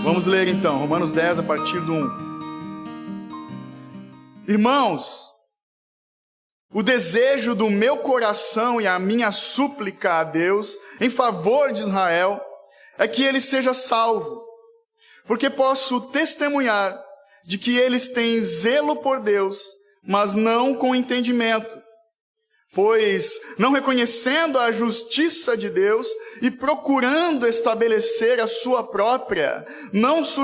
Vamos ler então, Romanos 10, a partir do 1. Irmãos, o desejo do meu coração e a minha súplica a Deus em favor de Israel é que ele seja salvo, porque posso testemunhar de que eles têm zelo por Deus, mas não com entendimento. Pois, não reconhecendo a justiça de Deus e procurando estabelecer a sua própria, não se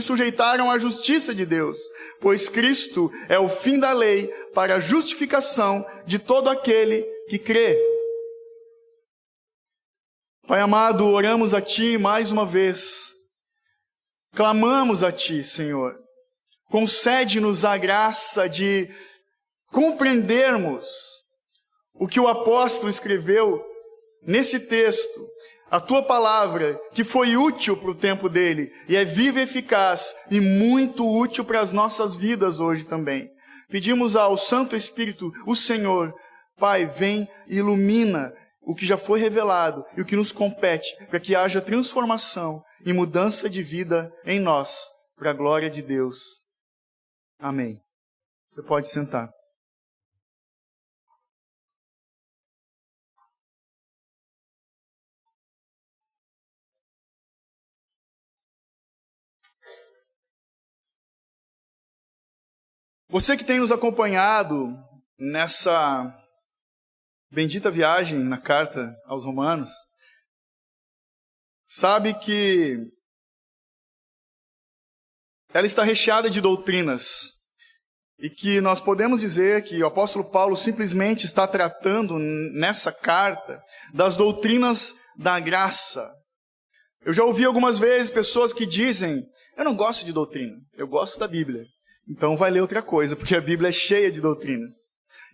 sujeitaram à justiça de Deus, pois Cristo é o fim da lei para a justificação de todo aquele que crê. Pai amado, oramos a Ti mais uma vez, clamamos a Ti, Senhor, concede-nos a graça de compreendermos o que o apóstolo escreveu nesse texto, a Tua palavra, que foi útil para o tempo dele, e é viva e eficaz, e muito útil para as nossas vidas hoje também. Pedimos ao Santo Espírito, o Senhor, Pai, vem e ilumina o que já foi revelado e o que nos compete, para que haja transformação e mudança de vida em nós, para a glória de Deus. Amém. Você pode sentar. Você que tem nos acompanhado nessa bendita viagem na carta aos Romanos, sabe que ela está recheada de doutrinas e que nós podemos dizer que o apóstolo Paulo simplesmente está tratando nessa carta das doutrinas da graça. Eu já ouvi algumas vezes pessoas que dizem, eu não gosto de doutrina, eu gosto da Bíblia. Então vai ler outra coisa, porque a Bíblia é cheia de doutrinas.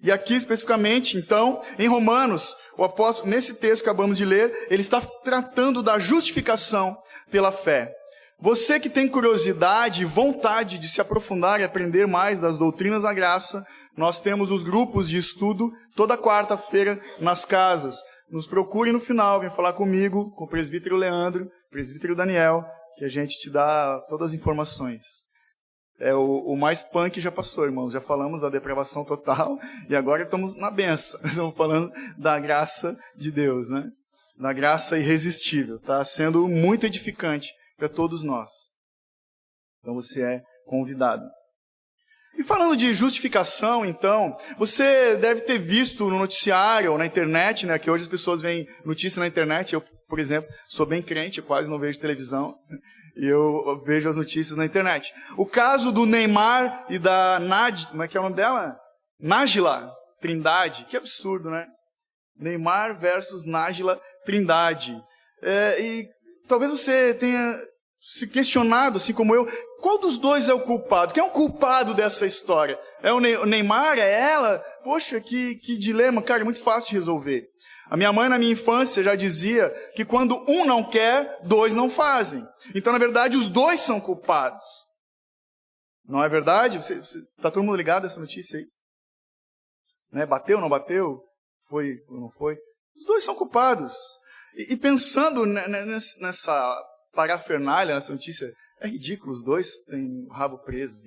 E aqui especificamente, então, em Romanos, o apóstolo, nesse texto que acabamos de ler, ele está tratando da justificação pela fé. Você que tem curiosidade e vontade de se aprofundar e aprender mais das doutrinas da graça, nós temos os grupos de estudo toda quarta-feira nas casas. Nos procure no final, vem falar comigo, com o presbítero Leandro, presbítero Daniel, que a gente te dá todas as informações. É o mais punk já passou, irmãos. Já falamos da depravação total e agora estamos na benção. Estamos falando da graça de Deus, né? Da graça irresistível. Está sendo muito edificante para todos nós. Então você é convidado. E falando de justificação, então, você deve ter visto no noticiário ou na internet, né? Que hoje as pessoas veem notícia na internet. Eu, por exemplo, sou bem crente, eu quase não vejo televisão. E eu vejo as notícias na internet. O caso do Neymar e da como é que é o nome dela? Nájila Trindade. Que absurdo, né? Neymar versus Nájila Trindade. E talvez você tenha se questionado, assim como eu, qual dos dois é o culpado? Quem é o culpado dessa história? É o Neymar? É ela? Poxa, que dilema, cara, é muito fácil de resolver. A minha mãe, na minha infância, já dizia que quando um não quer, dois não fazem. Então, na verdade, os dois são culpados. Não é verdade? Está todo mundo ligado a essa notícia aí? Né? Bateu, não bateu? Foi ou não foi? Os dois são culpados. E pensando nessa parafernália, nessa notícia, é ridículo, os dois têm o rabo preso.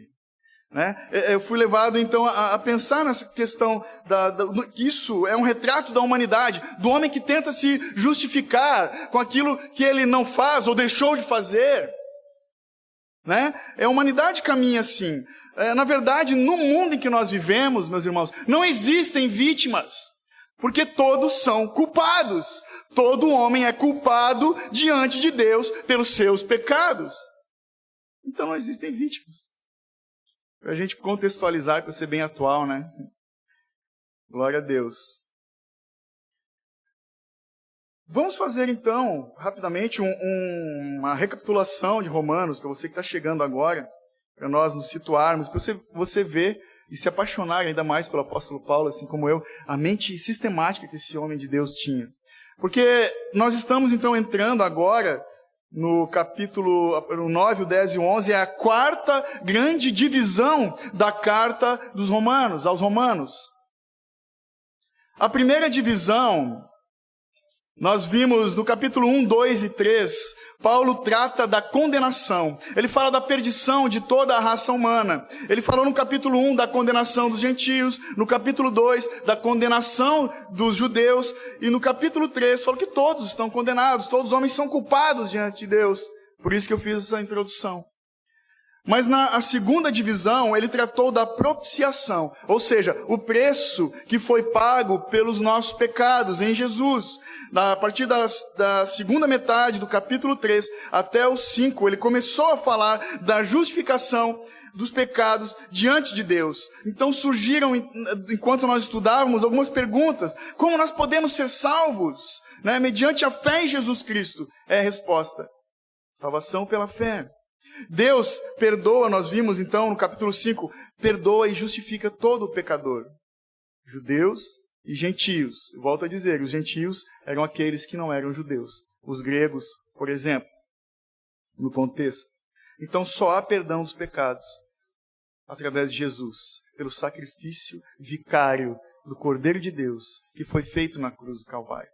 Né? Eu fui levado, então, a pensar nessa questão que isso é um retrato da humanidade, do homem que tenta se justificar com aquilo que ele não faz ou deixou de fazer. Né? A humanidade caminha assim. Na verdade, no mundo em que nós vivemos, meus irmãos, não existem vítimas, porque todos são culpados. Todo homem é culpado diante de Deus pelos seus pecados. Então não existem vítimas. Para a gente contextualizar, para ser bem atual, né? Glória a Deus. Vamos fazer, então, rapidamente, uma recapitulação de Romanos, para você que está chegando agora, para nós nos situarmos, para você ver e se apaixonar ainda mais pelo apóstolo Paulo, assim como eu, a mente sistemática que esse homem de Deus tinha. Porque nós estamos, então, entrando agora no capítulo 9, o 10 e o 11, é a quarta grande divisão da carta dos Romanos, aos Romanos. A primeira divisão, Nós vimos no capítulo 1, 2 e 3, Paulo trata da condenação. Ele fala da perdição de toda a raça humana. Ele falou no capítulo 1 da condenação dos gentios, no capítulo 2 da condenação dos judeus, e no capítulo 3 falou que todos estão condenados, todos os homens são culpados diante de Deus. Por isso que eu fiz essa introdução. Mas na segunda divisão, ele tratou da propiciação, ou seja, o preço que foi pago pelos nossos pecados em Jesus. A partir da segunda metade do capítulo 3 até o 5, ele começou a falar da justificação dos pecados diante de Deus. Então surgiram, enquanto nós estudávamos, algumas perguntas. Como nós podemos ser salvos? Mediante a fé em Jesus Cristo. É a resposta. Salvação pela fé. Deus perdoa, nós vimos então no capítulo 5, perdoa e justifica todo o pecador. Judeus e gentios. Eu volto a dizer, os gentios eram aqueles que não eram judeus. Os gregos, por exemplo, no contexto. Então só há perdão dos pecados através de Jesus, pelo sacrifício vicário do Cordeiro de Deus, que foi feito na cruz do Calvário.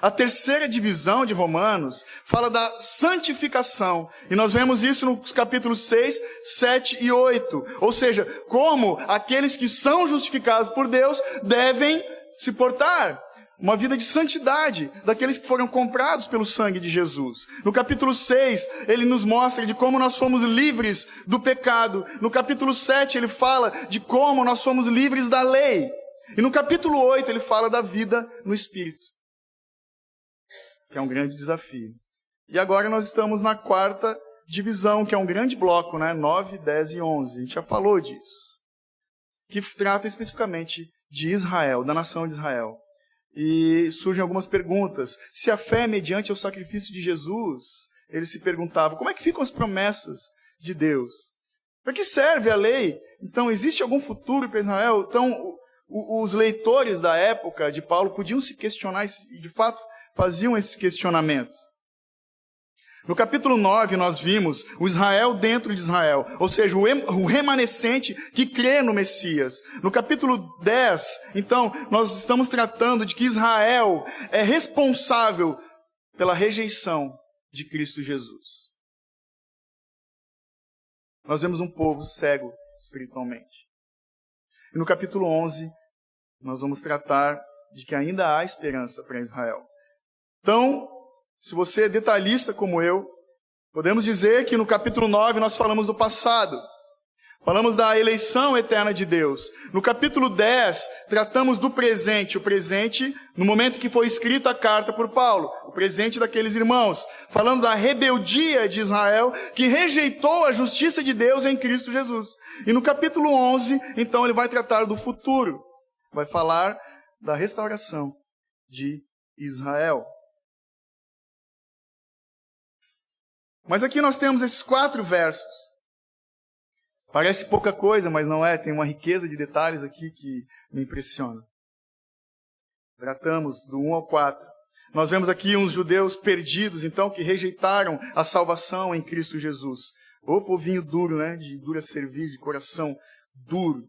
A terceira divisão de Romanos fala da santificação. E nós vemos isso nos capítulos 6, 7 e 8. Ou seja, como aqueles que são justificados por Deus devem se portar. Uma vida de santidade, daqueles que foram comprados pelo sangue de Jesus. No capítulo 6, ele nos mostra de como nós somos livres do pecado. No capítulo 7, ele fala de como nós somos livres da lei. E no capítulo 8, ele fala da vida no Espírito, que é um grande desafio. E agora nós estamos na quarta divisão, que é um grande bloco, 9, 10 e 11. A gente já falou disso. Que trata especificamente de Israel, da nação de Israel. E surgem algumas perguntas. Se a fé é mediante o sacrifício de Jesus, ele se perguntava, como é que ficam as promessas de Deus? Para que serve a lei? Então, existe algum futuro para Israel? Então, os leitores da época de Paulo podiam se questionar e, de fato, faziam esses questionamentos. No capítulo 9, nós vimos o Israel dentro de Israel, ou seja, o remanescente que crê no Messias. No capítulo 10, então, nós estamos tratando de que Israel é responsável pela rejeição de Cristo Jesus. Nós vemos um povo cego espiritualmente. E no capítulo 11, nós vamos tratar de que ainda há esperança para Israel. Então, se você é detalhista como eu, podemos dizer que no capítulo 9 nós falamos do passado. Falamos da eleição eterna de Deus. No capítulo 10, tratamos do presente. O presente, no momento que foi escrita a carta por Paulo. O presente daqueles irmãos. Falando da rebeldia de Israel, que rejeitou a justiça de Deus em Cristo Jesus. E no capítulo 11, então, ele vai tratar do futuro. Vai falar da restauração de Israel. Mas aqui nós temos esses 4 versos. Parece pouca coisa, mas não é. Tem uma riqueza de detalhes aqui que me impressiona. Tratamos do 1 ao 4. Nós vemos aqui uns judeus perdidos, então, que rejeitaram a salvação em Cristo Jesus. Ô povinho duro, de dura servir, de coração duro.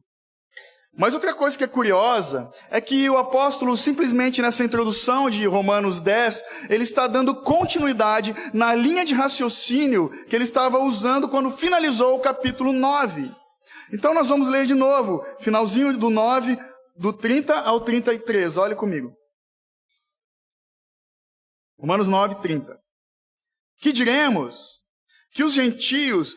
Mas outra coisa que é curiosa é que o apóstolo, simplesmente nessa introdução de Romanos 10, ele está dando continuidade na linha de raciocínio que ele estava usando quando finalizou o capítulo 9. Então nós vamos ler de novo, finalzinho do 9, do 30 ao 33. Olhe comigo. Romanos 9, 30. Que diremos? Que os gentios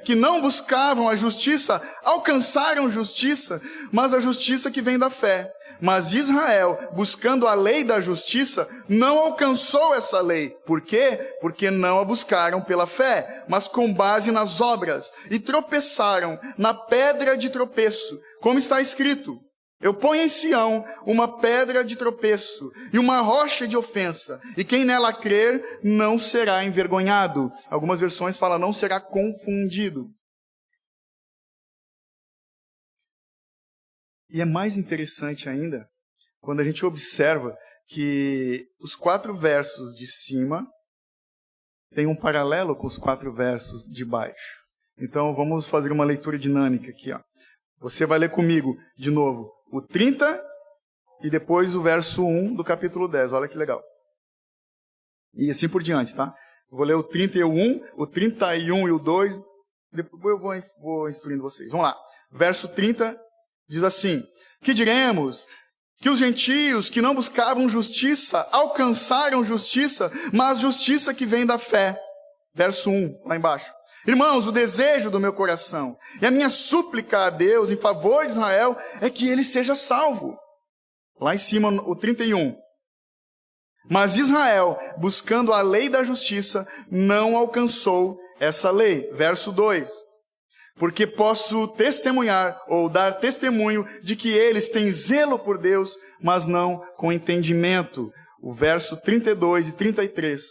que não buscavam a justiça, alcançaram justiça, mas a justiça que vem da fé. Mas Israel, buscando a lei da justiça, não alcançou essa lei. Por quê? Porque não a buscaram pela fé, mas com base nas obras, e tropeçaram na pedra de tropeço, como está escrito. Eu ponho em Sião uma pedra de tropeço e uma rocha de ofensa, e quem nela crer não será envergonhado. Algumas versões falam não será confundido. E é mais interessante ainda quando a gente observa que os 4 versos de cima têm um paralelo com os 4 versos de baixo. Então vamos fazer uma leitura dinâmica aqui. Você vai ler comigo de novo o 30 e depois o verso 1 do capítulo 10. Olha que legal. E assim por diante, tá? Vou ler o 31, o 31 e o 2. Depois eu vou instruindo vocês. Vamos lá. Verso 30 diz assim: que diremos? Que os gentios que não buscavam justiça alcançaram justiça, mas justiça que vem da fé. Verso 1, lá embaixo. Irmãos, o desejo do meu coração e a minha súplica a Deus em favor de Israel é que ele seja salvo. Lá em cima, o 31. Mas Israel, buscando a lei da justiça, não alcançou essa lei. Verso 2. Porque posso testemunhar ou dar testemunho de que eles têm zelo por Deus, mas não com entendimento. O verso 32 e 33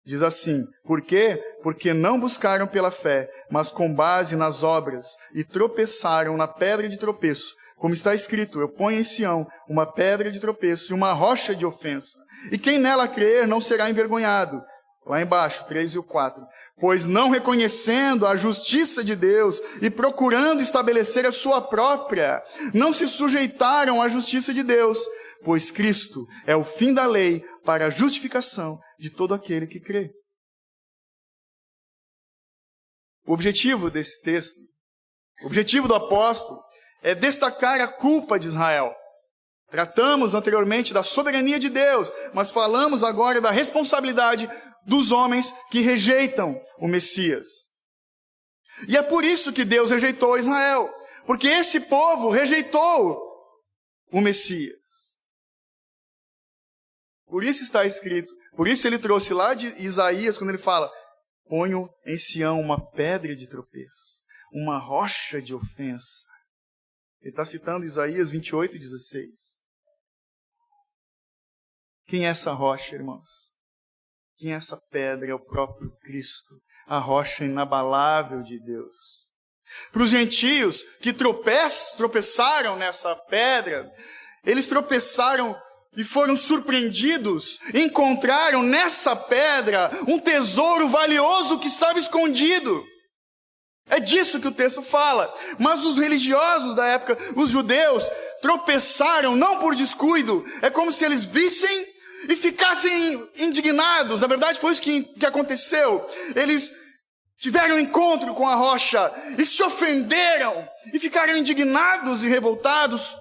diz assim: por quê? Porque não buscaram pela fé, mas com base nas obras, e tropeçaram na pedra de tropeço. Como está escrito: eu ponho em Sião uma pedra de tropeço e uma rocha de ofensa. E quem nela crer não será envergonhado. Lá embaixo, 3 e o 4. Pois não reconhecendo a justiça de Deus e procurando estabelecer a sua própria, não se sujeitaram à justiça de Deus, pois Cristo é o fim da lei para a justificação de todo aquele que crê. O objetivo desse texto, o objetivo do apóstolo, é destacar a culpa de Israel. Tratamos anteriormente da soberania de Deus, mas falamos agora da responsabilidade dos homens que rejeitam o Messias. E é por isso que Deus rejeitou Israel, porque esse povo rejeitou o Messias. Por isso está escrito, por isso ele trouxe lá de Isaías, quando ele fala: ponho em Sião uma pedra de tropeço, uma rocha de ofensa. Ele está citando Isaías 28, 16. Quem é essa rocha, irmãos? Quem é essa pedra? É o próprio Cristo, a rocha inabalável de Deus. Para os gentios que tropeçaram nessa pedra, eles tropeçaram e foram surpreendidos, encontraram nessa pedra um tesouro valioso que estava escondido. É disso que o texto fala. Mas os religiosos da época, os judeus, tropeçaram não por descuido. É como se eles vissem e ficassem indignados. Na verdade, foi isso que aconteceu. Eles tiveram um encontro com a rocha e se ofenderam e ficaram indignados e revoltados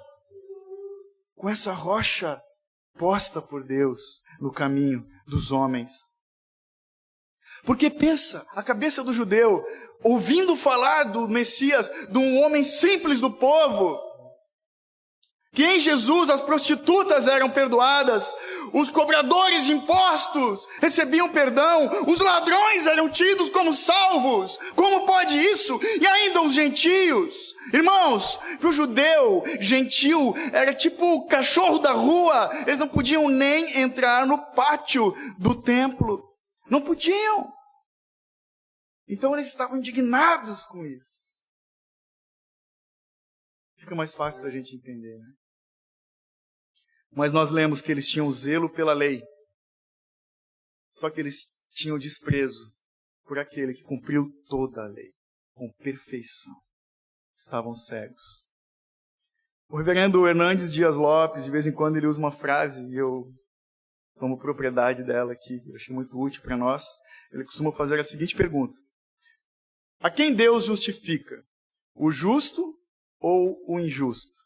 com essa rocha posta por Deus no caminho dos homens. Porque pensa, a cabeça do judeu, ouvindo falar do Messias, de um homem simples do povo, que em Jesus as prostitutas eram perdoadas, os cobradores de impostos recebiam perdão, os ladrões eram tidos como salvos. Como pode isso? E ainda os gentios. Irmãos, para o judeu, gentil era tipo o cachorro da rua. Eles não podiam nem entrar no pátio do templo. Não podiam. Então eles estavam indignados com isso. Fica mais fácil da gente entender, né? Mas nós lemos que eles tinham zelo pela lei. Só que eles tinham desprezo por aquele que cumpriu toda a lei, com perfeição. Estavam cegos. O reverendo Hernandes Dias Lopes, de vez em quando ele usa uma frase, e eu tomo propriedade dela aqui, que eu achei muito útil para nós. Ele costuma fazer a seguinte pergunta: a quem Deus justifica? O justo ou o injusto?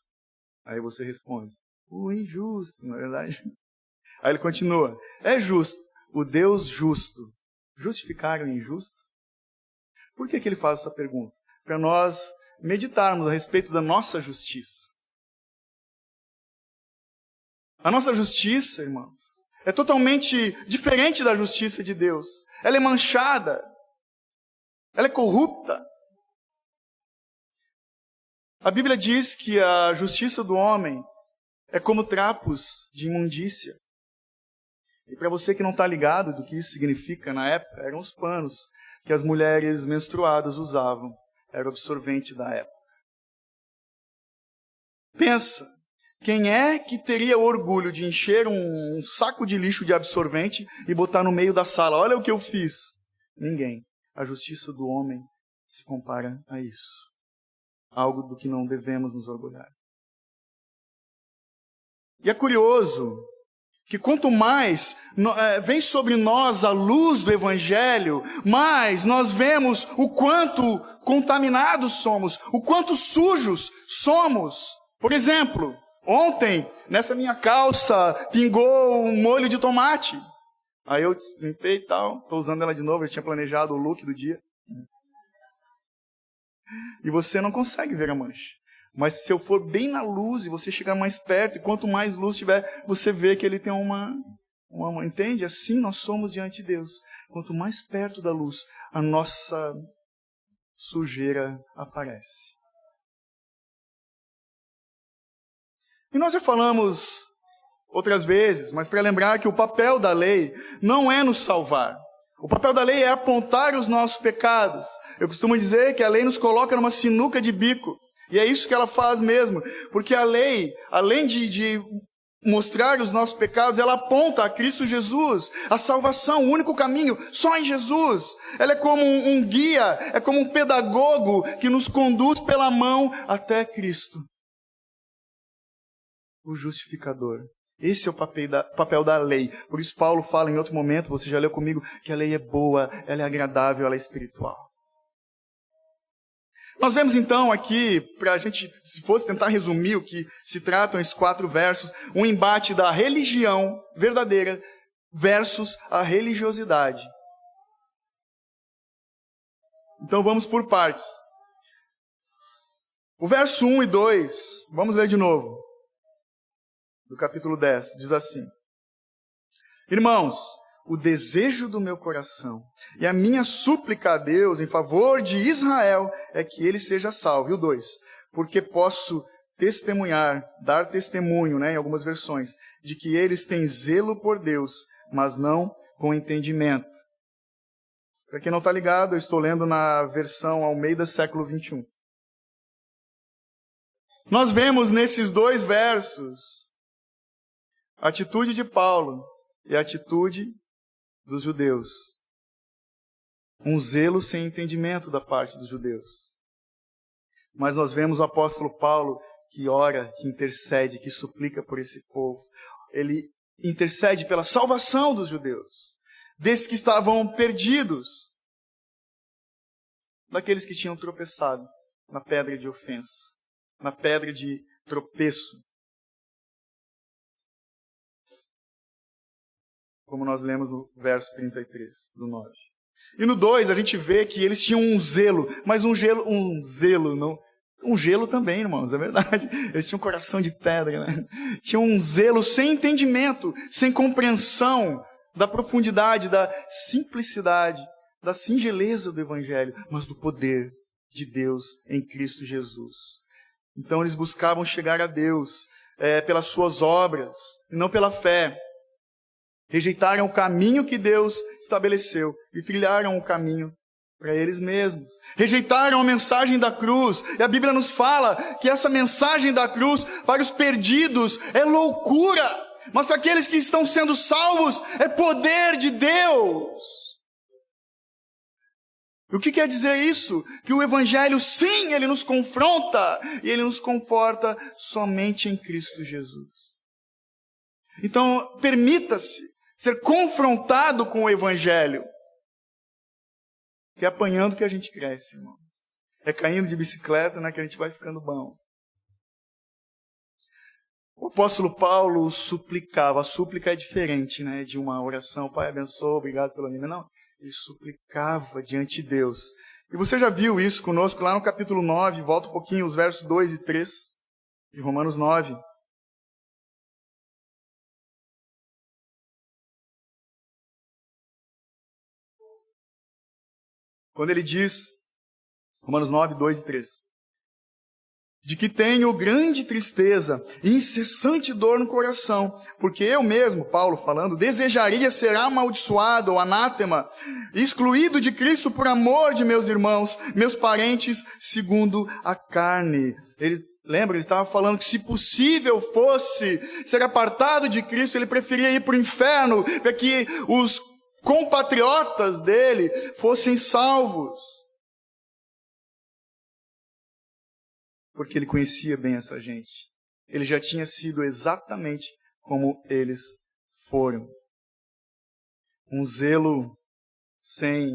Aí você responde: o injusto, na verdade. Aí ele continua: é justo, o Deus justo, justificar o injusto? Por que ele faz essa pergunta? Para nós meditarmos a respeito da nossa justiça. A nossa justiça, irmãos, é totalmente diferente da justiça de Deus. Ela é manchada, ela é corrupta. A Bíblia diz que a justiça do homem é como trapos de imundícia. E para você que não está ligado do que isso significa, na época, eram os panos que as mulheres menstruadas usavam. Era o absorvente da época. Pensa, quem é que teria o orgulho de encher um saco de lixo de absorvente e botar no meio da sala? Olha o que eu fiz. Ninguém. A justiça do homem se compara a isso. Algo do que não devemos nos orgulhar. E é curioso que quanto mais vem sobre nós a luz do Evangelho, mais nós vemos o quanto contaminados somos, o quanto sujos somos. Por exemplo, ontem, nessa minha calça, pingou um molho de tomate. Aí eu limpei e tal, estou usando ela de novo, eu tinha planejado o look do dia. E você não consegue ver a mancha. Mas se eu for bem na luz e você chegar mais perto, e quanto mais luz tiver, você vê que ele tem uma entende? Assim nós somos diante de Deus. Quanto mais perto da luz, a nossa sujeira aparece. E nós já falamos outras vezes, mas para lembrar que o papel da lei não é nos salvar. O papel da lei é apontar os nossos pecados. Eu costumo dizer que a lei nos coloca numa sinuca de bico. E é isso que ela faz mesmo, porque a lei, além de mostrar os nossos pecados, ela aponta a Cristo Jesus, a salvação, o único caminho, só em Jesus. Ela é como um guia, é como um pedagogo que nos conduz pela mão até Cristo, o justificador. Esse é o papel da lei. Por isso Paulo fala em outro momento, você já leu comigo, que a lei é boa, ela é agradável, ela é espiritual. Nós vemos então aqui, para a gente, se fosse tentar resumir o que se tratam esses 4 versos, um embate da religião verdadeira versus a religiosidade. Então vamos por partes. O verso 1 e 2, vamos ler de novo, do capítulo 10, diz assim: Irmãos, o desejo do meu coração e a minha súplica a Deus em favor de Israel é que ele seja salvo. E o 2, porque posso testemunhar, dar testemunho, em algumas versões, de que eles têm zelo por Deus, mas não com entendimento. Para quem não está ligado, eu estou lendo na versão Almeida século 21. Nós vemos nesses 2 versos a atitude de Paulo e a atitude dos judeus. Um zelo sem entendimento da parte dos judeus. Mas nós vemos o apóstolo Paulo que ora, que intercede, que suplica por esse povo. Ele intercede pela salvação dos judeus, desses que estavam perdidos, daqueles que tinham tropeçado na pedra de ofensa, na pedra de tropeço. Como nós lemos no verso 33 do 9. E no 2 a gente vê que eles tinham um zelo, mas um gelo também, irmãos, é verdade. Eles tinham um coração de pedra, Tinham um zelo sem entendimento, sem compreensão da profundidade, da simplicidade, da singeleza do Evangelho, mas do poder de Deus em Cristo Jesus. Então eles buscavam chegar a Deus pelas suas obras, e não pela fé. Rejeitaram o caminho que Deus estabeleceu e trilharam o caminho para eles mesmos. Rejeitaram a mensagem da cruz. E a Bíblia nos fala que essa mensagem da cruz para os perdidos é loucura, mas para aqueles que estão sendo salvos é poder de Deus. E o que quer dizer isso? Que o Evangelho, sim, ele nos confronta e ele nos conforta somente em Cristo Jesus. Então, permita-se ser confrontado com o Evangelho. Que é apanhando que a gente cresce, irmão. É caindo de bicicleta, que a gente vai ficando bom. O apóstolo Paulo suplicava. A súplica é diferente, de uma oração. Pai, abençoa, obrigado pelo anime. Não, ele suplicava diante de Deus. E você já viu isso conosco lá no capítulo 9. Volta um pouquinho, os versos 2 e 3 de Romanos 9. Quando ele diz, Romanos 9, 2 e 3, de que tenho grande tristeza e incessante dor no coração, porque eu mesmo, Paulo falando, desejaria ser amaldiçoado ou anátema, excluído de Cristo por amor de meus irmãos, meus parentes, segundo a carne. Lembra, ele estava falando que se possível fosse ser apartado de Cristo, ele preferia ir para o inferno, para que os compatriotas dele fossem salvos. Porque ele conhecia bem essa gente. ele já tinha sido exatamente como eles foram. Um zelo sem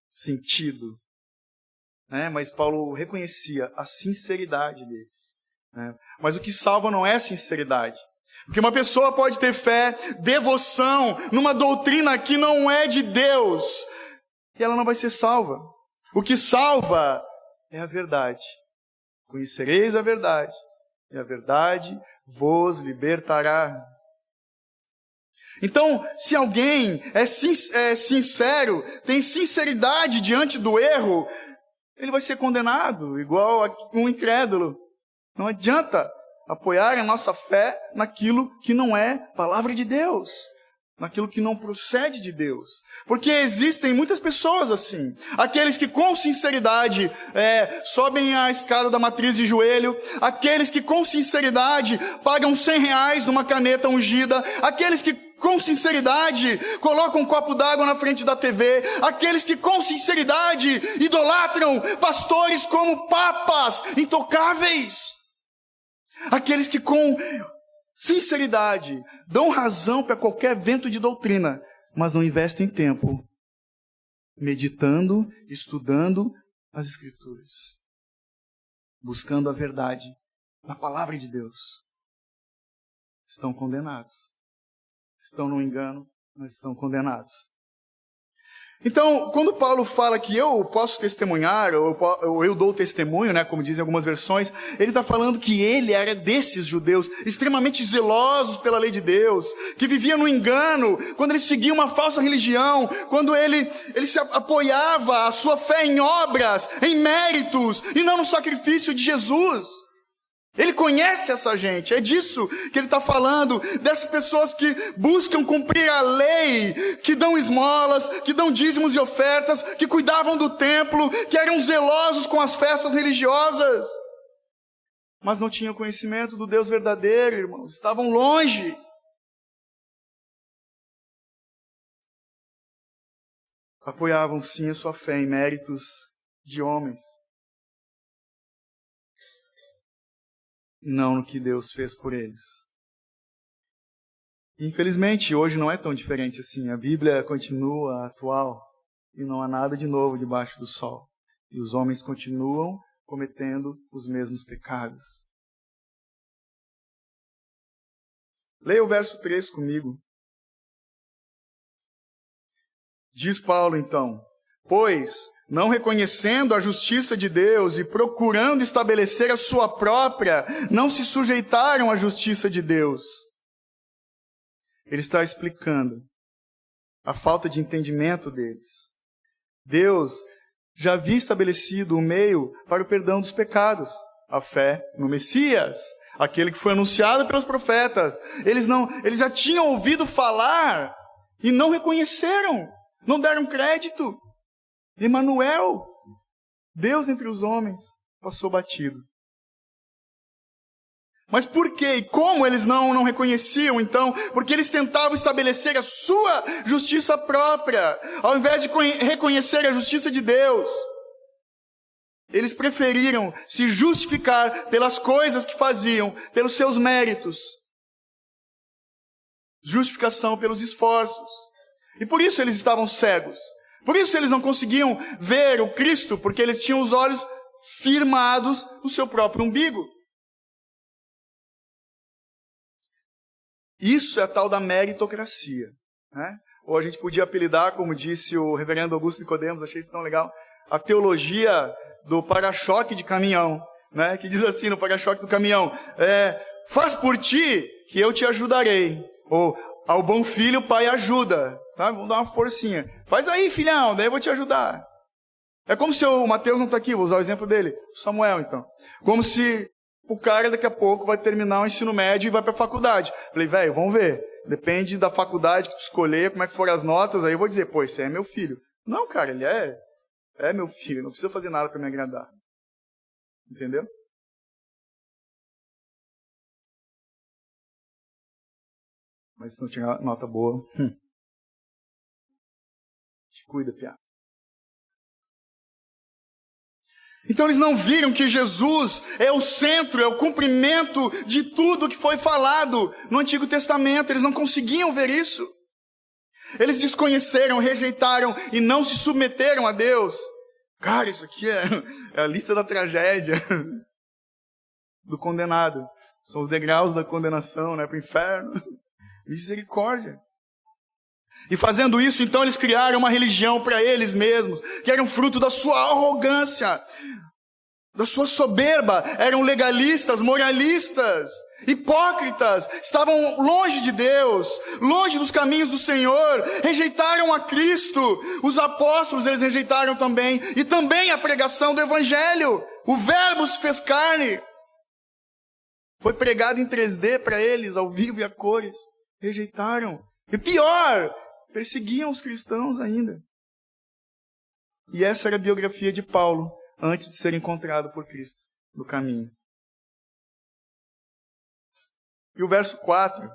sentido, né? Mas Paulo reconhecia a sinceridade deles, né? Mas o que salva não é a sinceridade. Porque uma pessoa pode ter fé, devoção, numa doutrina que não é de Deus, e ela não vai ser salva. O que salva é a verdade. Conhecereis a verdade, e a verdade vos libertará. Então, se alguém é sincero, tem sinceridade diante do erro, ele vai ser condenado, igual a um incrédulo. Não adianta apoiar a nossa fé naquilo que não é palavra de Deus, naquilo que não procede de Deus. Porque existem muitas pessoas assim, aqueles que com sinceridade sobem a escada da matriz de joelho, aqueles que com sinceridade pagam R$100 numa caneta ungida, aqueles que com sinceridade colocam um copo d'água na frente da TV, aqueles que com sinceridade idolatram pastores como papas intocáveis, aqueles que com sinceridade dão razão para qualquer vento de doutrina, mas não investem tempo meditando, estudando as Escrituras, buscando a verdade na palavra de Deus, estão condenados. Estão no engano, mas estão condenados. Então, quando Paulo fala que eu posso testemunhar, ou eu dou testemunho, né, como dizem algumas versões, ele está falando que ele era desses judeus extremamente zelosos pela lei de Deus, que vivia no engano, quando ele seguia uma falsa religião, quando ele se apoiava a sua fé em obras, em méritos, e não no sacrifício de Jesus. Ele conhece essa gente, é disso que ele está falando, dessas pessoas que buscam cumprir a lei, que dão esmolas, que dão dízimos e ofertas, que cuidavam do templo, que eram zelosos com as festas religiosas, mas não tinham conhecimento do Deus verdadeiro, irmãos, estavam longe. Apoiavam sim a sua fé em méritos de homens, não no que Deus fez por eles. Infelizmente, hoje não é tão diferente assim. A Bíblia continua atual e não há nada de novo debaixo do sol. E os homens continuam cometendo os mesmos pecados. Leia o verso 3 comigo. Diz Paulo então: pois, não reconhecendo a justiça de Deus e procurando estabelecer a sua própria, não se sujeitaram à justiça de Deus. Ele está explicando a falta de entendimento deles. Deus já havia estabelecido o meio para o perdão dos pecados, a fé no Messias, aquele que foi anunciado pelos profetas. Eles já tinham ouvido falar e não reconheceram, não deram crédito. Emanuel, Deus entre os homens, passou batido. Mas por quê? E como eles não reconheciam, então? Porque eles tentavam estabelecer a sua justiça própria, ao invés de reconhecer a justiça de Deus. Eles preferiram se justificar pelas coisas que faziam, pelos seus méritos. Justificação pelos esforços. E por isso eles estavam cegos. Por isso eles não conseguiam ver o Cristo, porque eles tinham os olhos firmados no seu próprio umbigo. Isso é a tal da meritocracia, né? Ou a gente podia apelidar, como disse o reverendo Augusto Nicodemos, achei isso tão legal, a teologia do para-choque de caminhão, né? Que diz assim no para-choque do caminhão: faz por ti que eu te ajudarei. Ou ao bom filho o pai ajuda. Tá? Vamos dar uma forcinha. Faz aí, filhão, daí eu vou te ajudar. É como se o Mateus não está aqui, vou usar o exemplo dele. Samuel, então. Como se o cara daqui a pouco vai terminar o ensino médio e vai para a faculdade. Falei, velho, vamos ver. Depende da faculdade que tu escolher, como é que foram as notas, aí eu vou dizer, pô, esse é meu filho. Não, cara, ele é meu filho, não precisa fazer nada para me agradar. Entendeu? Mas se não tiver nota boa, te cuida, piá. Então eles não viram que Jesus é o centro, é o cumprimento de tudo que foi falado no Antigo Testamento. Eles não conseguiam ver isso. Eles desconheceram, rejeitaram e não se submeteram a Deus. Cara, isso aqui é a lista da tragédia do condenado. São os degraus da condenação, né, para o inferno. Misericórdia. E fazendo isso, então, eles criaram uma religião para eles mesmos, que era um fruto da sua arrogância, da sua soberba. Eram legalistas, moralistas, hipócritas, estavam longe de Deus, longe dos caminhos do Senhor, rejeitaram a Cristo. Os apóstolos, eles rejeitaram também, e também a pregação do Evangelho. O Verbo se fez carne. Foi pregado em 3D para eles, ao vivo e a cores. Rejeitaram. E pior, perseguiam os cristãos ainda. E essa era a biografia de Paulo, antes de ser encontrado por Cristo no caminho. E o verso 4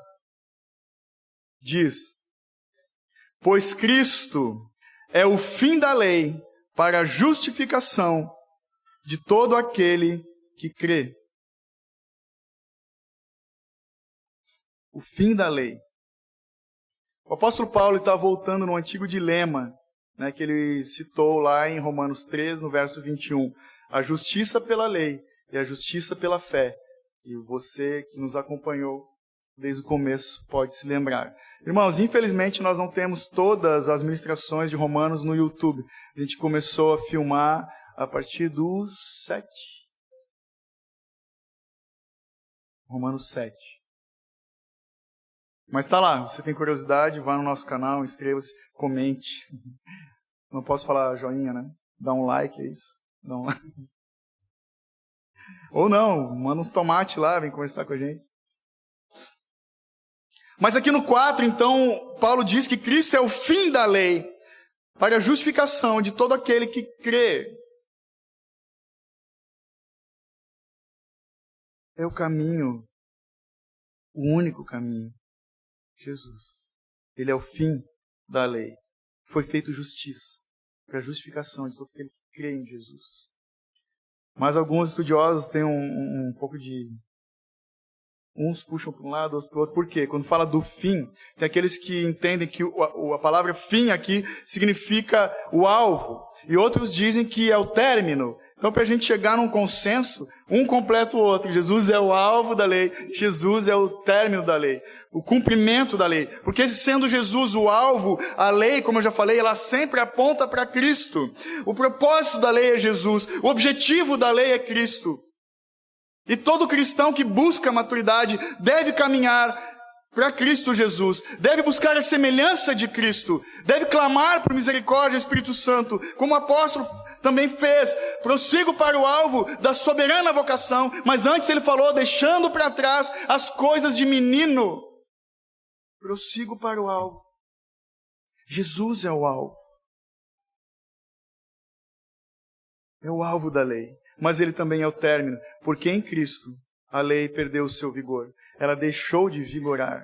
diz: pois Cristo é o fim da lei para a justificação de todo aquele que crê. O fim da lei. O apóstolo Paulo está voltando no antigo dilema, né, que ele citou lá em Romanos 3, no verso 21. A justiça pela lei e a justiça pela fé. E você que nos acompanhou desde o começo pode se lembrar. Irmãos, infelizmente nós não temos todas as ministrações de Romanos no YouTube. A gente começou a filmar a partir do 7. Romanos 7. Mas está lá, você tem curiosidade, vá no nosso canal, inscreva-se, comente. Não posso falar joinha, né? Dá um like, é isso? Dá um like. Ou não, manda uns tomates lá, vem conversar com a gente. Mas aqui no 4, então, Paulo diz que Cristo é o fim da lei para a justificação de todo aquele que crê. É o caminho, o único caminho. Jesus. Ele é o fim da lei. Foi feito justiça para a justificação de todo aquele que crê em Jesus. Mas alguns estudiosos têm um pouco de... Uns puxam para um lado, outros para o outro. Por quê? Quando fala do fim, tem aqueles que entendem que a palavra fim aqui significa o alvo. E outros dizem que é o término. Então, para a gente chegar num consenso, um completa o outro. Jesus é o alvo da lei, Jesus é o término da lei, o cumprimento da lei. Porque sendo Jesus o alvo, a lei, como eu já falei, ela sempre aponta para Cristo. O propósito da lei é Jesus, o objetivo da lei é Cristo. E todo cristão que busca a maturidade deve caminhar para Cristo Jesus, deve buscar a semelhança de Cristo, deve clamar por misericórdia ao Espírito Santo, como o apóstolo também fez. Prossigo para o alvo da soberana vocação, mas antes ele falou, deixando para trás as coisas de menino. Prossigo para o alvo. Jesus é o alvo. É o alvo da lei, mas ele também é o término, porque em Cristo a lei perdeu o seu vigor. Ela deixou de vigorar.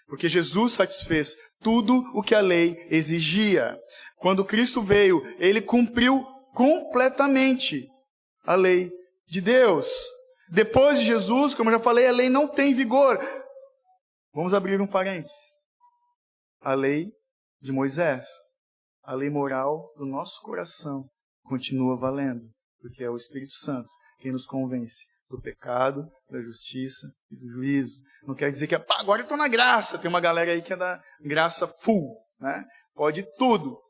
Porque Jesus satisfez tudo o que a lei exigia. Quando Cristo veio, ele cumpriu completamente a lei de Deus. Depois de Jesus, como eu já falei, a lei não tem vigor. Vamos abrir um parênteses. A lei de Moisés, a lei moral do nosso coração, continua valendo, porque é o Espírito Santo quem nos convence do pecado, da justiça e do juízo. Não quer dizer que agora eu estou na graça. Tem uma galera aí que é da graça full, né? Pode tudo.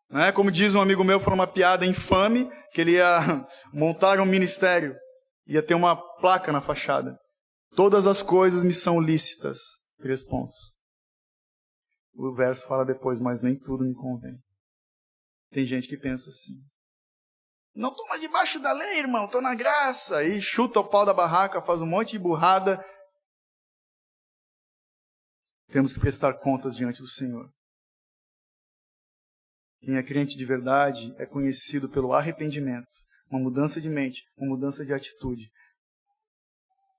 Né? Como diz um amigo meu, falou uma piada infame, que ele ia montar um ministério, ia ter uma placa na fachada. Todas as coisas me são lícitas. 3 pontos. O verso fala depois, mas nem tudo me convém. Tem gente que pensa assim. Não estou mais debaixo da lei, irmão, estou na graça. Aí chuta o pau da barraca, faz um monte de burrada. Temos que prestar contas diante do Senhor. Quem é crente de verdade é conhecido pelo arrependimento, uma mudança de mente, uma mudança de atitude.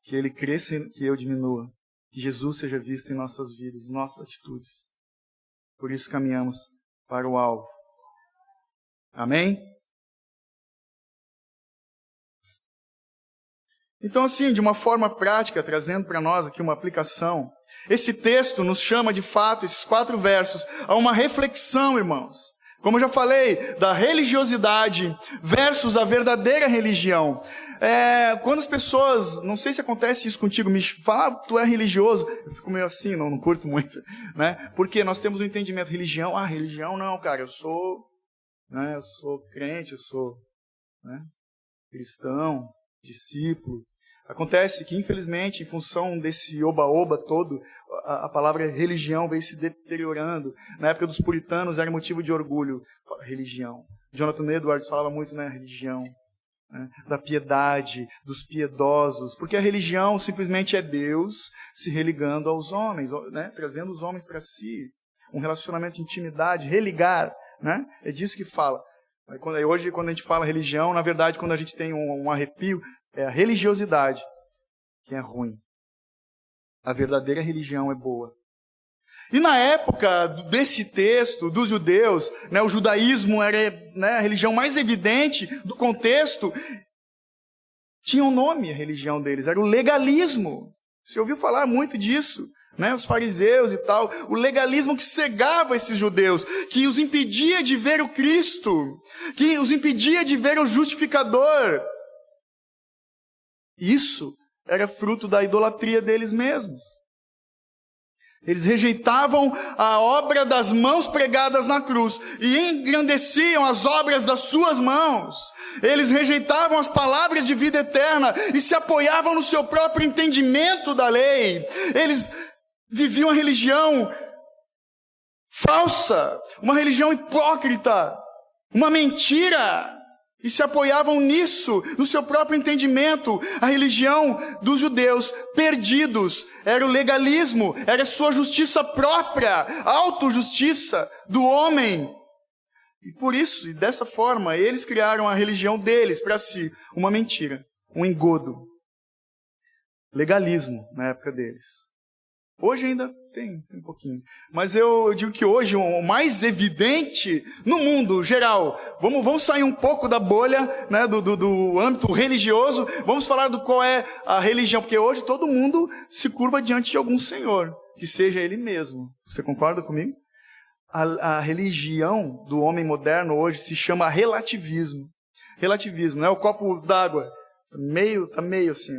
Que ele cresça e que eu diminua. Que Jesus seja visto em nossas vidas, em nossas atitudes. Por isso caminhamos para o alvo. Amém? Então, assim, de uma forma prática, trazendo para nós aqui uma aplicação, esse texto nos chama, de fato, esses 4 versos, a uma reflexão, irmãos. Como eu já falei, da religiosidade versus a verdadeira religião. Quando as pessoas, não sei se acontece isso contigo, me falam, tu é religioso, eu fico meio assim, não curto muito, né? Porque nós temos um entendimento, religião não, cara, eu sou crente, eu sou, né, cristão, discípulo. Acontece que, infelizmente, em função desse oba-oba todo, a palavra religião veio se deteriorando. Na época dos puritanos era motivo de orgulho. Religião. Jonathan Edwards falava muito, né, religião, né, da piedade, dos piedosos. Porque a religião simplesmente é Deus se religando aos homens, né, trazendo os homens para si. Um relacionamento de intimidade, religar, né, é disso que fala. Hoje, quando a gente fala religião, na verdade, quando a gente tem um arrepio, é a religiosidade que é ruim. A verdadeira religião é boa. E na época desse texto, dos judeus, né, o judaísmo era, né, a religião mais evidente do contexto. Tinha um nome a religião deles, era o legalismo. Você ouviu falar muito disso, né, os fariseus e tal. O legalismo que cegava esses judeus, que os impedia de ver o Cristo, que os impedia de ver o justificador. Isso era fruto da idolatria deles mesmos. Eles rejeitavam a obra das mãos pregadas na cruz e engrandeciam as obras das suas mãos. Eles rejeitavam as palavras de vida eterna e se apoiavam no seu próprio entendimento da lei. Eles viviam a religião falsa, uma religião hipócrita, uma mentira. E se apoiavam nisso, no seu próprio entendimento. A religião dos judeus perdidos era o legalismo, era a sua justiça própria, a autojustiça do homem. E por isso, e dessa forma, eles criaram a religião deles para si, uma mentira, um engodo. Legalismo na época deles. Hoje ainda tem um pouquinho. Mas eu digo que hoje o mais evidente no mundo geral, vamos sair um pouco da bolha, né, do âmbito religioso, vamos falar do qual é a religião, porque hoje todo mundo se curva diante de algum senhor, que seja ele mesmo. Você concorda comigo? A religião do homem moderno hoje se chama relativismo. Relativismo, né? O copo d'água, tá meio assim,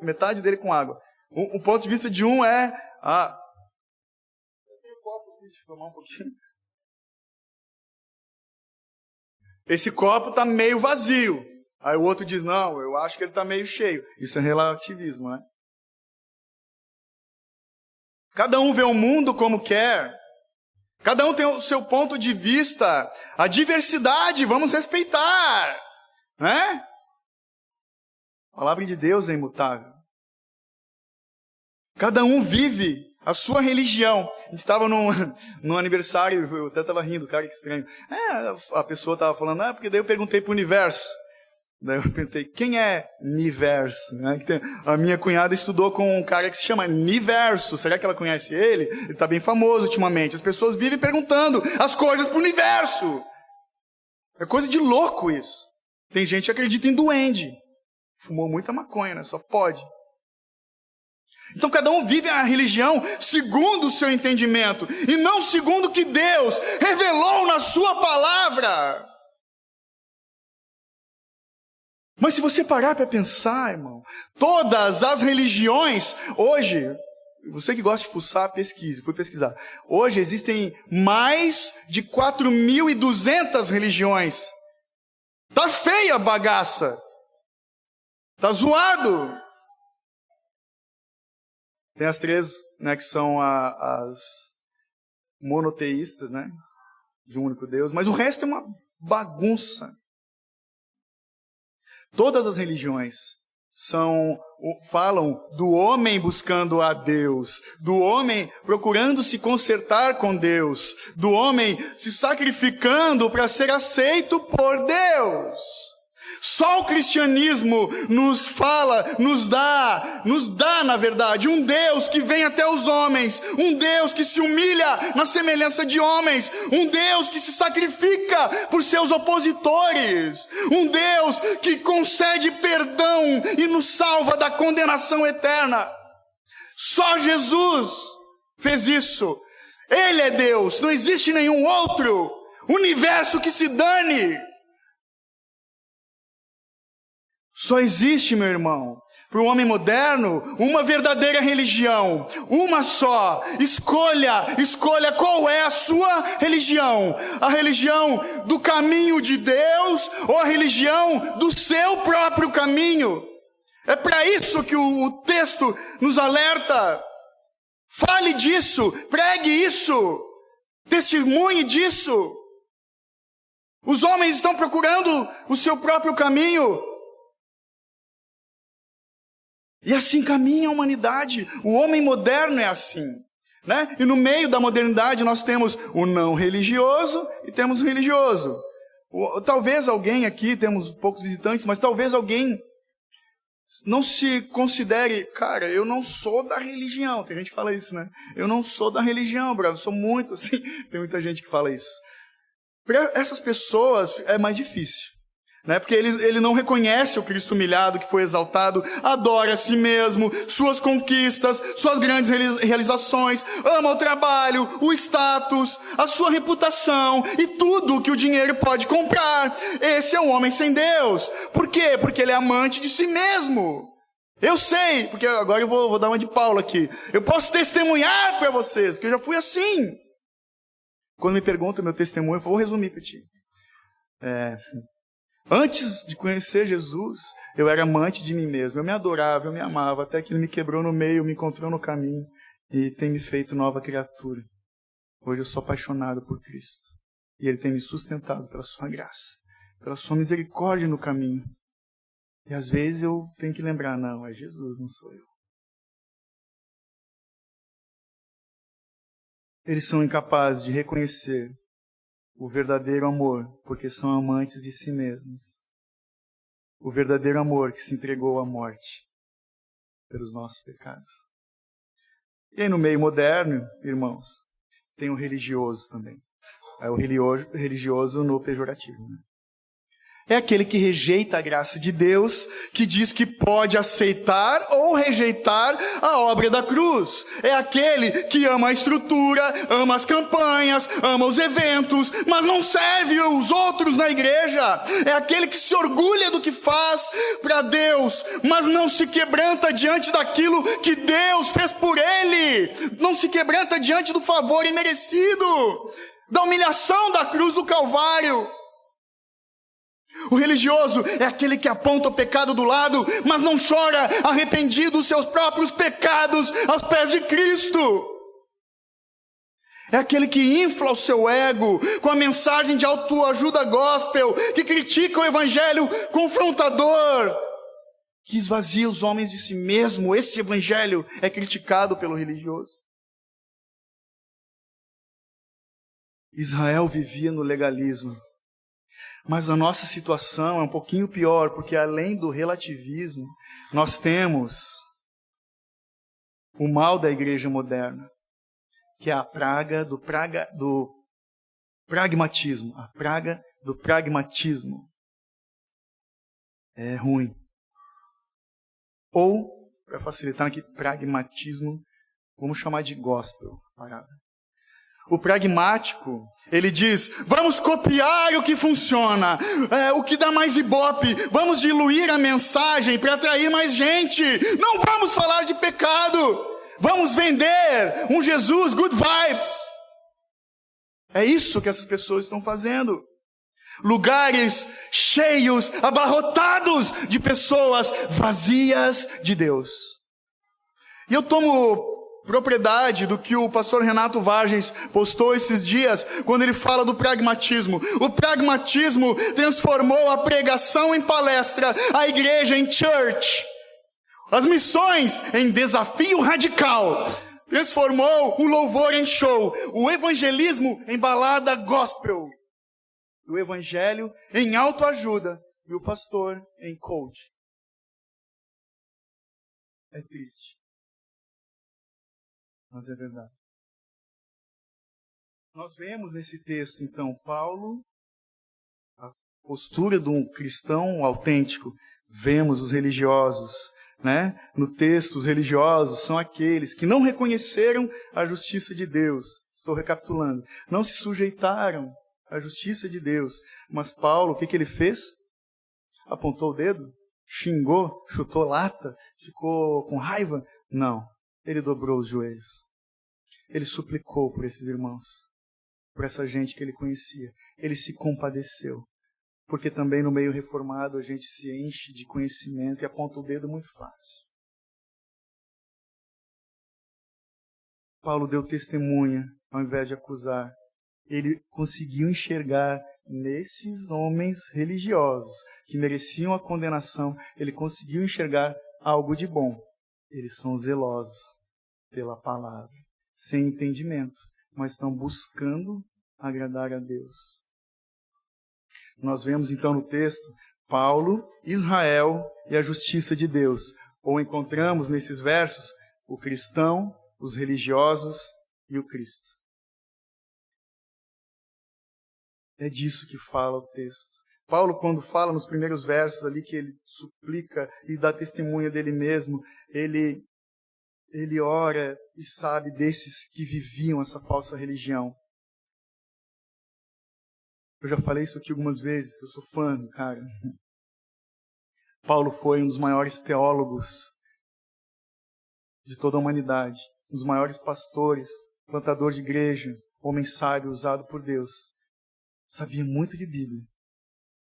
metade dele com água. O ponto de vista de um é... Eu tenho um copo aqui, deixa eu tomar um pouquinho. Esse copo está meio vazio. Aí o outro diz, não, eu acho que ele está meio cheio. Isso é relativismo, né? Cada um vê o mundo como quer. Cada um tem o seu ponto de vista. A diversidade, vamos respeitar. Né? A palavra de Deus é imutável. Cada um vive a sua religião. A gente estava num aniversário, eu até estava rindo, cara, que estranho. A pessoa estava falando, porque daí eu perguntei para o universo. Daí eu perguntei, quem é Niverso? Né? A minha cunhada estudou com um cara que se chama Niverso. Será que ela conhece ele? Ele está bem famoso ultimamente. As pessoas vivem perguntando as coisas para o universo. É coisa de louco isso. Tem gente que acredita em duende. Fumou muita maconha, né? Só pode. Então cada um vive a religião segundo o seu entendimento e não segundo o que Deus revelou na sua palavra. Mas se você parar para pensar, irmão, todas as religiões, hoje, você que gosta de fuçar, pesquise, fui pesquisar. Hoje existem mais de 4.200 religiões. Tá feia a bagaça. Tá zoado. Tem as 3, né, que são as monoteístas, né, de um único Deus, mas o resto é uma bagunça. Todas as religiões falam do homem buscando a Deus, do homem procurando se consertar com Deus, do homem se sacrificando para ser aceito por Deus. Só o cristianismo nos fala, nos dá, na verdade, um Deus que vem até os homens, um Deus que se humilha na semelhança de homens, um Deus que se sacrifica por seus opositores, um Deus que concede perdão e nos salva da condenação eterna. Só Jesus fez isso. Ele é Deus, não existe nenhum outro universo que se dane. Só existe, meu irmão, para o homem moderno, uma verdadeira religião, uma só. Escolha qual é a sua religião. A religião do caminho de Deus ou a religião do seu próprio caminho. É para isso que o texto nos alerta. Fale disso, pregue isso, testemunhe disso. Os homens estão procurando o seu próprio caminho. E assim caminha a humanidade. O homem moderno é assim, né? E no meio da modernidade nós temos o não religioso e temos o religioso. Talvez alguém aqui, temos poucos visitantes, mas talvez alguém não se considere, cara, eu não sou da religião. Tem gente que fala isso, né? Eu não sou da religião, brother, eu sou muito assim. Tem muita gente que fala isso. Para essas pessoas é mais difícil. Né? Porque ele não reconhece o Cristo humilhado que foi exaltado, adora a si mesmo, suas conquistas, suas grandes realizações, ama o trabalho, o status, a sua reputação e tudo que o dinheiro pode comprar. Esse é um homem sem Deus. Por quê? Porque ele é amante de si mesmo. Eu sei, porque agora eu vou dar uma de Paulo aqui. Eu posso testemunhar para vocês, porque eu já fui assim. Quando me perguntam o meu testemunho, eu vou resumir para ti. Antes de conhecer Jesus, eu era amante de mim mesmo. Eu me adorava, eu me amava, até que ele me quebrou no meio, me encontrou no caminho e tem me feito nova criatura. Hoje eu sou apaixonado por Cristo. E ele tem me sustentado pela sua graça, pela sua misericórdia no caminho. E às vezes eu tenho que lembrar, não, é Jesus, não sou eu. Eles são incapazes de reconhecer o verdadeiro amor, porque são amantes de si mesmos. O verdadeiro amor que se entregou à morte pelos nossos pecados. E aí no meio moderno, irmãos, tem o religioso também. É o religioso no pejorativo, né? É aquele que rejeita a graça de Deus, que diz que pode aceitar ou rejeitar a obra da cruz. É aquele que ama a estrutura, ama as campanhas, ama os eventos, mas não serve os outros na igreja. É aquele que se orgulha do que faz para Deus, mas não se quebranta diante daquilo que Deus fez por ele. Não se quebranta diante do favor imerecido, da humilhação da cruz do Calvário. O religioso é aquele que aponta o pecado do lado, mas não chora arrependido dos seus próprios pecados aos pés de Cristo. É aquele que infla o seu ego com a mensagem de autoajuda gospel, que critica o evangelho confrontador, que esvazia os homens de si mesmo. Esse evangelho é criticado pelo religioso. Israel vivia no legalismo. Mas a nossa situação é um pouquinho pior, porque além do relativismo, nós temos o mal da igreja moderna, que é a praga do pragmatismo. A praga do pragmatismo. É ruim. Ou, para facilitar aqui, pragmatismo, vamos chamar de gospel. O pragmático, ele diz, vamos copiar o que funciona, o que dá mais ibope, vamos diluir a mensagem para atrair mais gente, não vamos falar de pecado, vamos vender um Jesus good vibes. É isso que essas pessoas estão fazendo. Lugares cheios, abarrotados de pessoas vazias de Deus. E eu tomo propriedade do que o pastor Renato Vargens postou esses dias, quando ele fala do pragmatismo. O pragmatismo transformou a pregação em palestra, a igreja em church, as missões em desafio radical, transformou o louvor em show, o evangelismo em balada gospel, o evangelho em autoajuda e o pastor em coach. É triste, mas é verdade. Nós vemos nesse texto, então, Paulo, a postura de um cristão autêntico. Vemos os religiosos, né? No texto, os religiosos são aqueles que não reconheceram a justiça de Deus. Estou recapitulando. Não se sujeitaram à justiça de Deus. Mas Paulo, o que ele fez? Apontou o dedo? Xingou? Chutou lata? Ficou com raiva? Não. Ele dobrou os joelhos. Ele suplicou por esses irmãos, por essa gente que ele conhecia. Ele se compadeceu. Porque também no meio reformado a gente se enche de conhecimento e aponta o dedo muito fácil. Paulo deu testemunha ao invés de acusar. Ele conseguiu enxergar nesses homens religiosos que mereciam a condenação, ele conseguiu enxergar algo de bom. Eles são zelosos pela palavra, sem entendimento, mas estão buscando agradar a Deus. Nós vemos então no texto Paulo, Israel e a justiça de Deus. Ou encontramos nesses versos o cristão, os religiosos e o Cristo. É disso que fala o texto. Paulo, quando fala nos primeiros versos ali que ele suplica e dá testemunha dele mesmo, ele ora e sabe desses que viviam essa falsa religião. Eu já falei isso aqui algumas vezes, que eu sou fã do cara. Paulo foi um dos maiores teólogos de toda a humanidade, um dos maiores pastores, plantador de igreja, homem sábio usado por Deus. Sabia muito de Bíblia,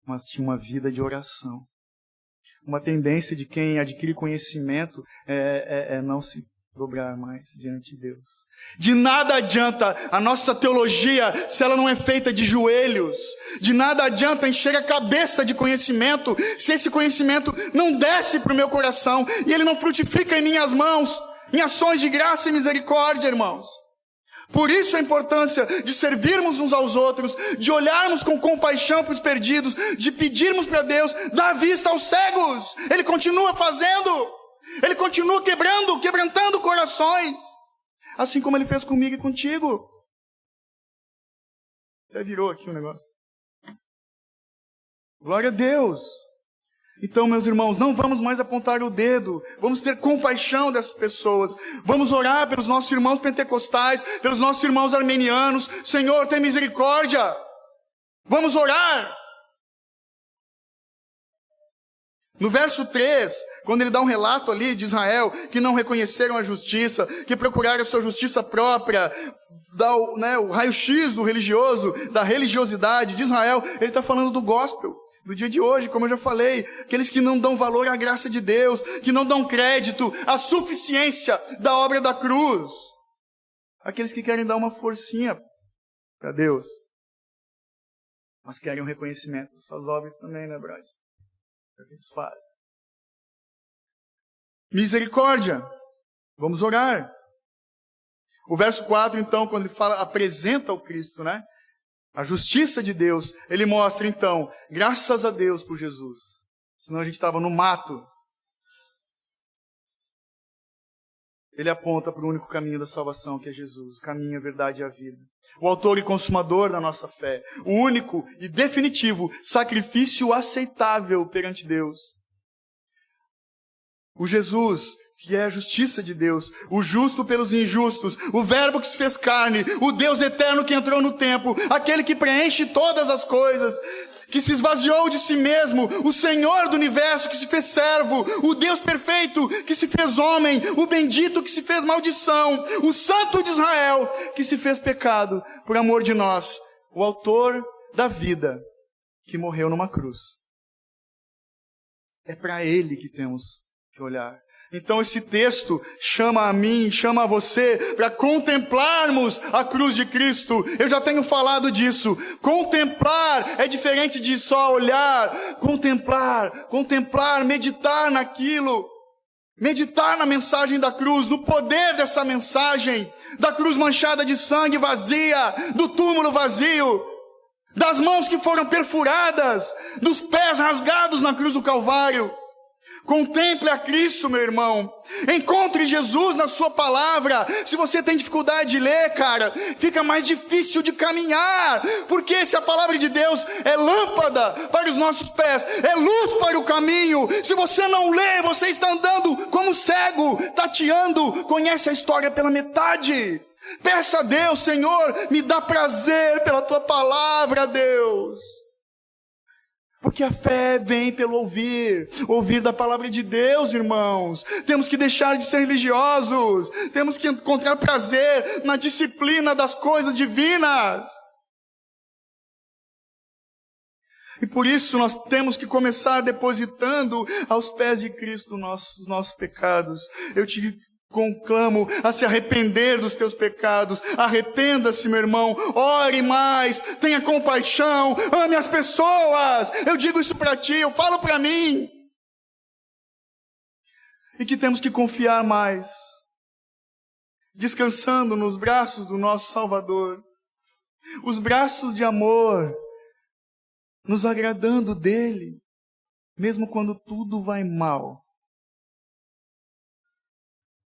mas tinha uma vida de oração. Uma tendência de quem adquire conhecimento é não se dobrar mais diante de Deus. De nada adianta a nossa teologia se ela não é feita de joelhos. De nada adianta encher a cabeça de conhecimento se esse conhecimento não desce para o meu coração e ele não frutifica em minhas mãos, em ações de graça e misericórdia, irmãos. Por isso a importância de servirmos uns aos outros, de olharmos com compaixão para os perdidos, de pedirmos para Deus dar vista aos cegos. Ele continua fazendo. Ele continua quebrantando corações. Assim como ele fez comigo e contigo. Até virou aqui o negócio. Glória a Deus. Então, meus irmãos, não vamos mais apontar o dedo. Vamos ter compaixão dessas pessoas. Vamos orar pelos nossos irmãos pentecostais, pelos nossos irmãos armenianos. Senhor, tem misericórdia. Vamos orar. No verso 3, quando ele dá um relato ali de Israel, que não reconheceram a justiça, que procuraram a sua justiça própria, dá o raio-x do religioso, da religiosidade de Israel, ele está falando do gospel, do dia de hoje, como eu já falei, aqueles que não dão valor à graça de Deus, que não dão crédito à suficiência da obra da cruz, aqueles que querem dar uma forcinha para Deus, mas querem um reconhecimento das suas obras também, né, brother? É o que eles fazem. Misericórdia. Vamos orar. O verso 4, então, quando ele fala, apresenta o Cristo, né? A justiça de Deus, ele mostra, então, graças a Deus por Jesus. Senão a gente estava no mato. Ele aponta para o único caminho da salvação, que é Jesus. O caminho, a verdade e a vida. O autor e consumador da nossa fé. O único e definitivo sacrifício aceitável perante Deus. O Jesus, que é a justiça de Deus. O justo pelos injustos. O verbo que se fez carne. O Deus eterno que entrou no tempo. Aquele que preenche todas as coisas. Que se esvaziou de si mesmo, o Senhor do universo que se fez servo, o Deus perfeito que se fez homem, o bendito que se fez maldição, o Santo de Israel que se fez pecado por amor de nós, o autor da vida que morreu numa cruz. É para Ele que temos que olhar. Então esse texto chama a mim, chama a você para contemplarmos a cruz de Cristo. Eu já tenho falado disso. Contemplar é diferente de só olhar. Contemplar, meditar naquilo. Meditar na mensagem da cruz, no poder dessa mensagem, da cruz manchada de sangue vazia, do túmulo vazio. das mãos que foram perfuradas, dos pés rasgados na cruz do Calvário. Contemple a Cristo, meu irmão. Encontre Jesus na sua palavra. Se você tem dificuldade de ler, cara, fica mais difícil de caminhar. Porque se a palavra de Deus é lâmpada para os nossos pés, é luz para o caminho. Se você não lê, você está andando como cego, tateando. Conhece a história pela metade. Peça a Deus: Senhor, me dá prazer pela tua palavra, Deus. Porque a fé vem pelo ouvir da palavra de Deus, irmãos. Temos que deixar de ser religiosos. Temos que encontrar prazer na disciplina das coisas divinas. E por isso nós temos que começar depositando aos pés de Cristo os nossos pecados. Eu te conclamo a se arrepender dos teus pecados. Arrependa-se, meu irmão. Ore mais. Tenha compaixão. Ame as pessoas. Eu digo isso para ti. Eu falo para mim. E que temos que confiar mais. Descansando nos braços do nosso Salvador. Os braços de amor. Nos agradando dele. Mesmo quando tudo vai mal.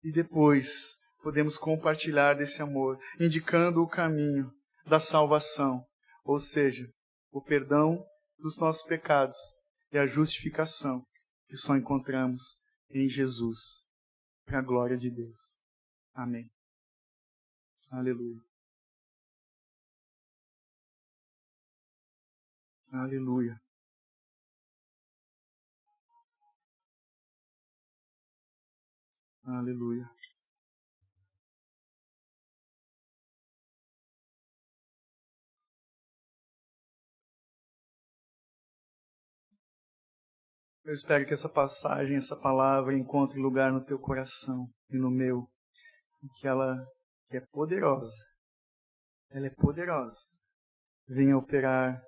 E depois podemos compartilhar desse amor, indicando o caminho da salvação, ou seja, o perdão dos nossos pecados e a justificação que só encontramos em Jesus, para a glória de Deus. Amém. Aleluia. Aleluia. Aleluia. Eu espero que essa passagem, essa palavra encontre lugar no teu coração e no meu, e que ela, que é poderosa, ela é poderosa, venha operar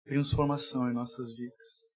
transformação em nossas vidas.